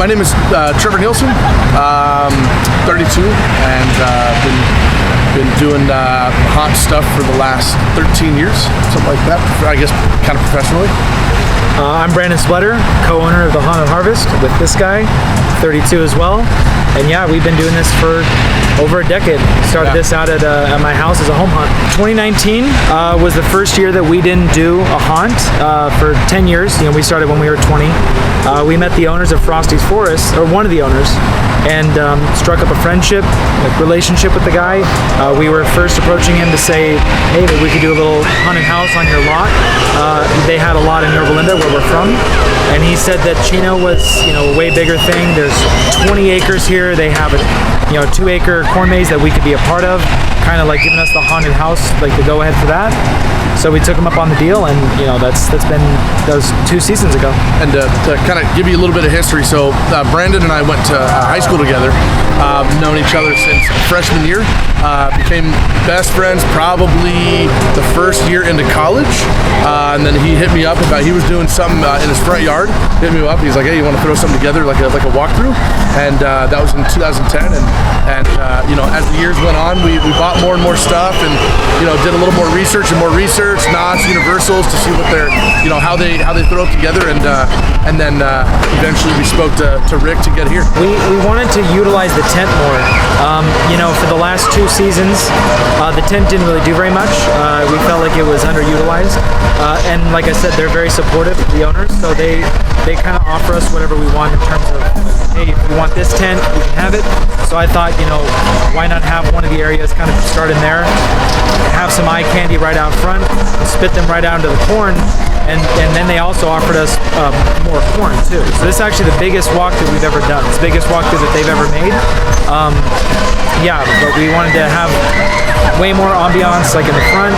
My name is Trevor Nielsen, 32, and been doing haunt stuff for the last 13 years, something like that, I guess kind of professionally. I'm Brandon Spletter, co-owner of the Haunted Harvest with this guy, 32 as well. And yeah, we've been doing this for over a decade. Started this out at my house as a home haunt. 2019 was the first year that we didn't do a haunt for 10 years. You know, we started when we were 20. We met the owners of Frosty's Forest, or one of the owners, and struck up a friendship, relationship with the guy. We were first approaching him to say, hey, maybe we could do a little haunted house on your lot. They had a lot in Yorba Linda, where we're from, and he said that Chino was, you know, a way bigger thing. There's 20 acres here. They have a, 2-acre corn maze that we could be a part of, kind of like giving us the haunted house, like the go ahead for that. So we took him up on the deal, and that was 2 seasons ago. And to kind of give you a little bit of history, so Brandon and I went to high school together, known each other since freshman year, became best friends probably the first year into college, and then he hit me up about, he was doing something in his front yard, hit me up, he's like, hey, you want to throw something together, like a walkthrough? And that was in 2010, and as the years went on, we bought more and more stuff, and did a little more research, Knott's, Universals, to see what they're, how they throw it together, and then eventually we spoke to Rick to get here. We wanted to utilize the tent more. For the last 2 seasons, the tent didn't really do very much. We felt like it was underutilized, and like I said, they're very supportive, the owners, so they kind of offer us whatever we want in terms of, hey, if you want this tent, we can have it. So I thought, why not have one of the areas kind of start in there, have some eye candy right out front, spit them right out into the corn, and then they also offered us more corn too. So this is actually the biggest walkthrough we've ever done. It's the biggest walkthrough that they've ever made. But we wanted to have way more ambiance, like in the front,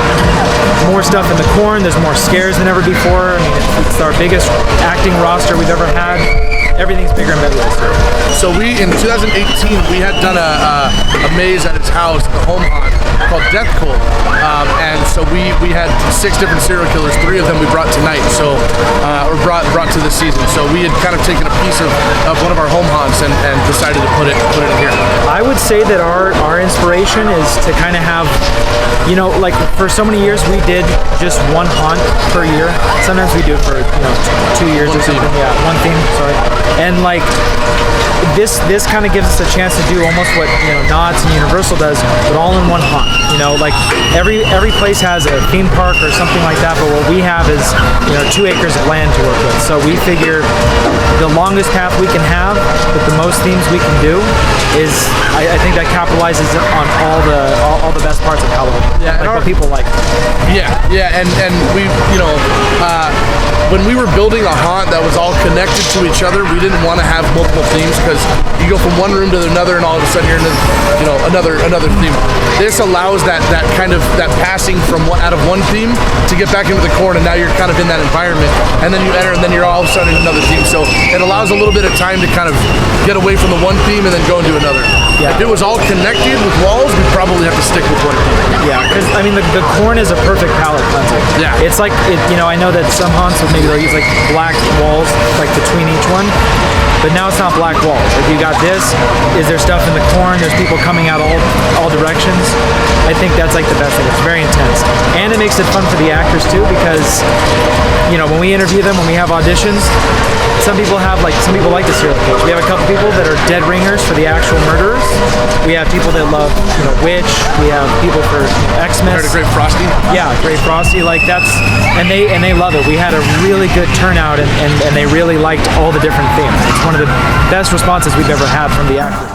more stuff in the corn. There's more scares than ever before. I mean, it's our biggest acting roster we've ever had. Everything's bigger and better this year. So in 2018, we had done a maze at his house, the home haunt, called Death Cold. And so we had 6 different serial killers, 3 of them we brought tonight, so or brought to this season. So we had kind of taken a piece of one of our home haunts and decided to put it in here. I would say that our inspiration is to kind of have, like for so many years we did just one haunt per year. Sometimes we do it for 2 years or something. Yeah, one theme. Sorry. And like this kind of gives us a chance to do almost what Knott's and Universal does, but all in one haunt. Like every place has a theme park or something like that, but what we have is 2 acres of land to work with. So we figure the longest path we can have with the most themes we can do is, I think that capitalizes on all the best parts of Halloween. Yeah, like what people like. Yeah, and we when we were building a haunt that was all connected to each other, we didn't want to have multiple themes, because you go from one room to another, and all of a sudden you're in another theme. This allows that kind of passing from out of one theme to get back into the corn, and now you're kind of in that environment, and then you enter, and then you're all of a sudden in another theme. So it allows a little bit of time to kind of get away from the one theme and then go into another. Yeah. If it was all connected with walls, we'd probably have to stick with one theme. Yeah, because I mean the corn is a perfect palette cleanser. Yeah, it's like I know that some haunts will maybe they'll use like black walls like between each one, but now it's not black walls. Like you got this, is there stuff in the corn? There's people coming out all directions. I think that's like the best thing. It's very intense, and it makes it fun for the actors too, because when we interview them, when we have auditions, some people like the serial killers. We have a couple people that are dead ringers for the actual murderers. We have people that love Witch. We have people for Xmas. Heard of Great Frosty? Yeah, Great Frosty. Like and they love it. We had a really good turnout, and they really liked all the different themes. It's one of the best responses we've ever had from the actors.